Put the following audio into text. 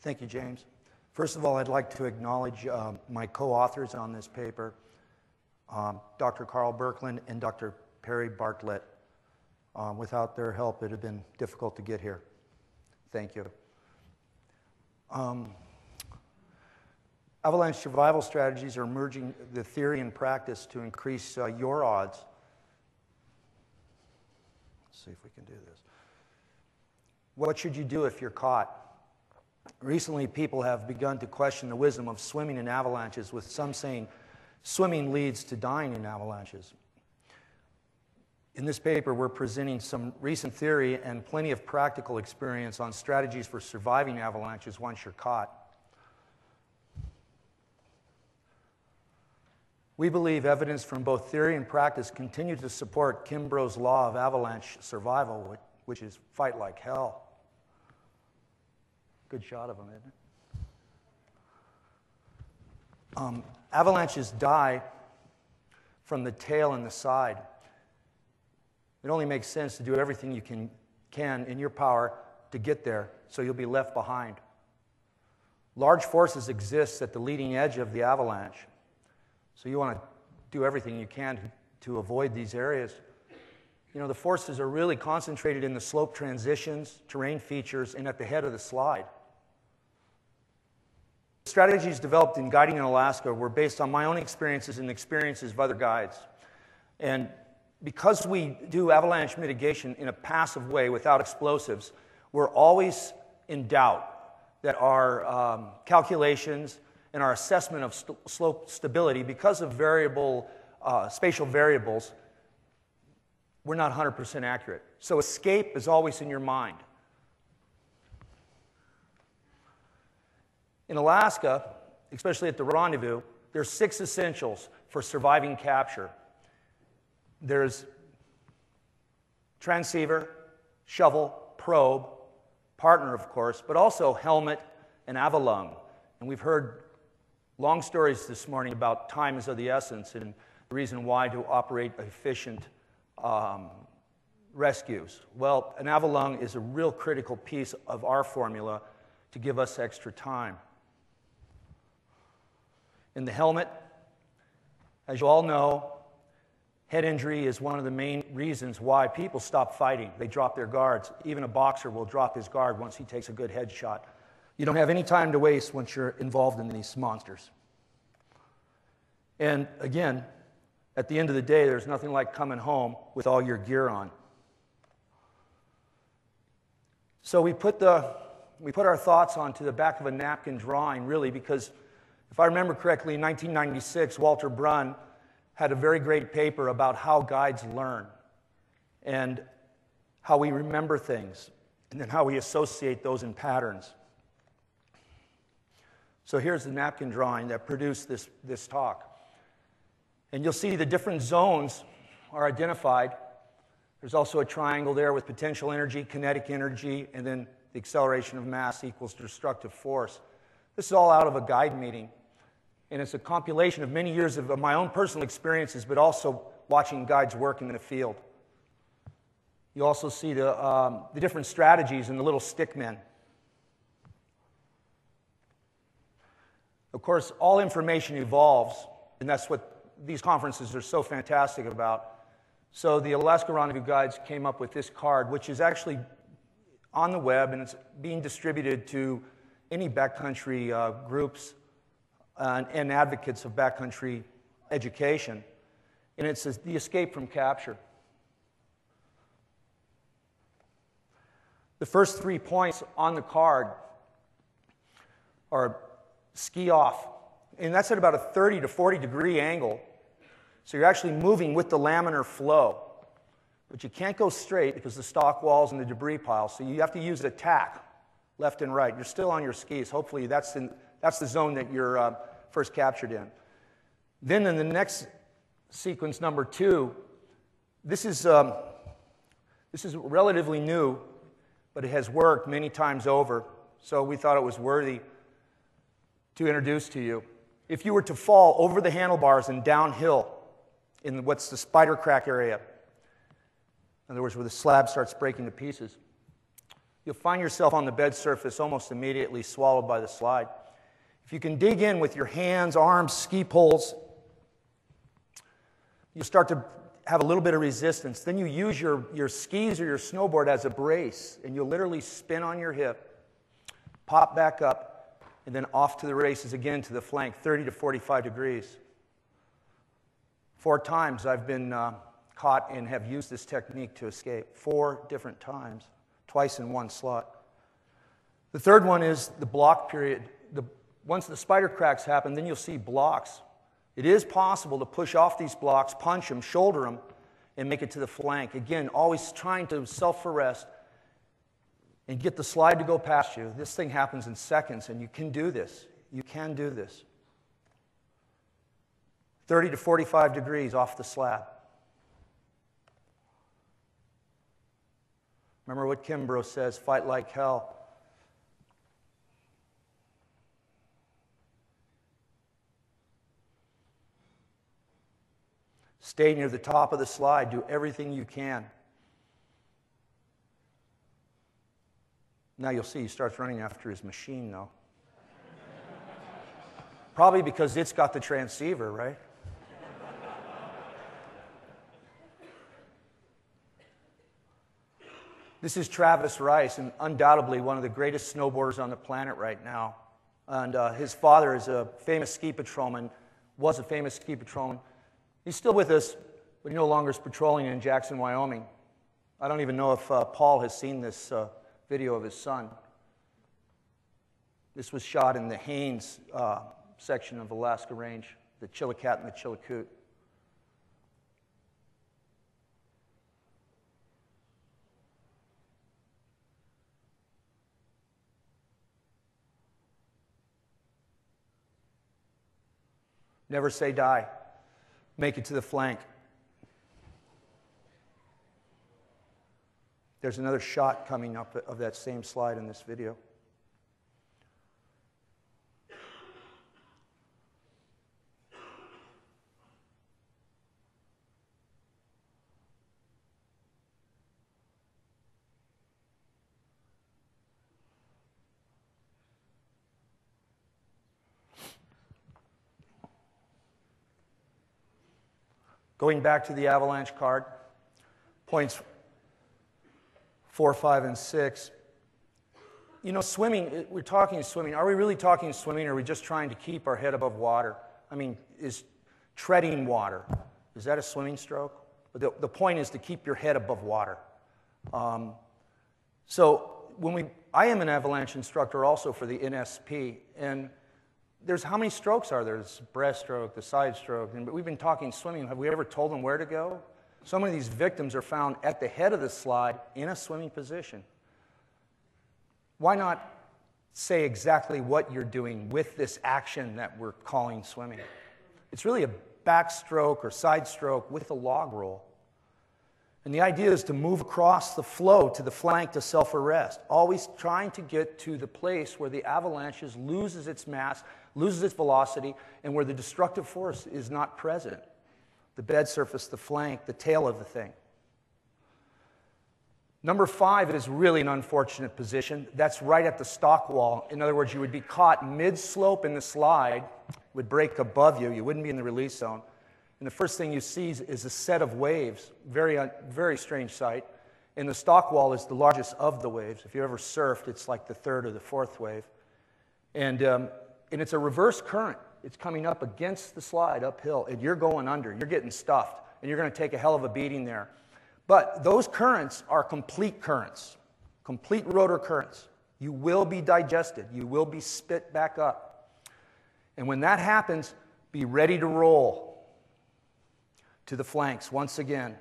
Thank you, James. First of all, I'd like to acknowledge my co-authors on this paper, Dr. Carl Birkeland and Dr. Perry Bartlett. Without their help, it would have been difficult to get here. Thank you. Avalanche survival strategies are merging the theory and practice to increase your odds. Let's see if we can do this. What should you do if you're caught? Recently, people have begun to question the wisdom of swimming in avalanches, with some saying swimming leads to dying in avalanches. In this paper, we're presenting some recent theory and plenty of practical experience on strategies for surviving avalanches once you're caught. We believe evidence from both theory and practice continue to support Kimbrough's law of avalanche survival, which is fight like hell. Good shot of him, isn't it? Avalanches die from the tail and the side. It only makes sense to do everything you can in your power to get there, so you'll be left behind. Large forces exist at the leading edge of the avalanche, so you want to do everything you can to avoid these areas. You know, the forces are really concentrated in the slope transitions, terrain features, and at the head of the slide. Strategies developed in guiding in Alaska were based on my own experiences and experiences of other guides. And because we do avalanche mitigation in a passive way without explosives, we're always in doubt that our calculations and our assessment of slope stability, because of spatial variables, we're not 100% accurate. So escape is always in your mind. In Alaska, especially at the rendezvous, there's 6 essentials for surviving capture. There's transceiver, shovel, probe, partner, of course, but also helmet and avalung. And we've heard long stories this morning about time is of the essence and the reason why to operate efficient rescues. Well, an avalung is a real critical piece of our formula to give us extra time. In the helmet, as you all know, head injury is one of the main reasons why people stop fighting. They drop their guards. Even a boxer will drop his guard once he takes a good headshot. You don't have any time to waste once you're involved in these monsters. And again, at the end of the day, there's nothing like coming home with all your gear on. So we put our thoughts onto the back of a napkin drawing, really, because if I remember correctly, in 1996, Walter Brunn had a very great paper about how guides learn and how we remember things, and then how we associate those in patterns. So here's the napkin drawing that produced this talk. And you'll see the different zones are identified. There's also a triangle there with potential energy, kinetic energy, and then the acceleration of mass equals destructive force. This is all out of a guide meeting. And it's a compilation of many years of my own personal experiences, but also watching guides work in the field. You also see the different strategies in the little stick men. Of course, all information evolves, and that's what these conferences are so fantastic about. So the Alaska Rendezvous Guides came up with this card, which is actually on the web, and it's being distributed to any backcountry groups and advocates of backcountry education. And it says the escape from capture. The first 3 points on the card are ski off. And that's at about a 30 to 40 degree angle. So you're actually moving with the laminar flow. But you can't go straight because the stock walls and the debris pile. So you have to use a tack, left and right. You're still on your skis. Hopefully that's the zone that you're first captured in. Then in the next sequence, number 2, this is relatively new, but it has worked many times over. So we thought it was worthy to introduce to you. If you were to fall over the handlebars and downhill in what's the spider crack area, in other words, where the slab starts breaking to pieces, you'll find yourself on the bed surface almost immediately swallowed by the slide. If you can dig in with your hands, arms, ski poles, you start to have a little bit of resistance. Then you use your skis or your snowboard as a brace, and you'll literally spin on your hip, pop back up, and then off to the races again to the flank, 30 to 45 degrees. 4 times I've been caught and have used this technique to escape. 4 different times, twice in one slot. The third one is the block period. Once the spider cracks happen, then you'll see blocks. It is possible to push off these blocks, punch them, shoulder them, and make it to the flank. Again, always trying to self-arrest and get the slide to go past you. This thing happens in seconds, and you can do this. You can do this. 30 to 45 degrees off the slab. Remember what Kimbrough says, fight like hell. Stay near the top of the slide. Do everything you can. Now you'll see he starts running after his machine, though. Probably because it's got the transceiver, right? This is Travis Rice, and undoubtedly one of the greatest snowboarders on the planet right now. And his father is a famous ski patrolman, was a famous ski patrolman. He's still with us, but he no longer is patrolling in Jackson, Wyoming. I don't even know if Paul has seen this video of his son. This was shot in the Haines section of Alaska Range, the Chillicat and the Chillicoot. Never say die. Make it to the flank. There's another shot coming up of that same slide in this video. Going back to the Avalanche card, points 4, 5, and 6. You know, swimming, we're talking swimming. Are we really talking swimming, or are we just trying to keep our head above water? I mean, is treading water, is that a swimming stroke? The point is to keep your head above water. I am an avalanche instructor also for the NSP, and there's how many strokes are there? There's breaststroke, the side stroke, but we've been talking swimming. Have we ever told them where to go? Some of these victims are found at the head of the slide in a swimming position. Why not say exactly what you're doing with this action that we're calling swimming? It's really a backstroke or side stroke with a log roll. And the idea is to move across the flow to the flank to self-arrest, always trying to get to the place where the avalanche loses its mass, loses its velocity, and where the destructive force is not present. The bed surface, the flank, the tail of the thing. Number 5 is really an unfortunate position. That's right at the stock wall. In other words, you would be caught mid-slope in the slide, would break above you, you wouldn't be in the release zone. And the first thing you see is a set of waves, very strange sight. And the stock wall is the largest of the waves. If you ever surfed, it's like the 3rd or the 4th wave. And it's a reverse current. It's coming up against the slide uphill, and you're going under. You're getting stuffed, and you're going to take a hell of a beating there. But those currents are complete currents, complete rotor currents. You will be digested. You will be spit back up. And when that happens, be ready to roll to the flanks once again.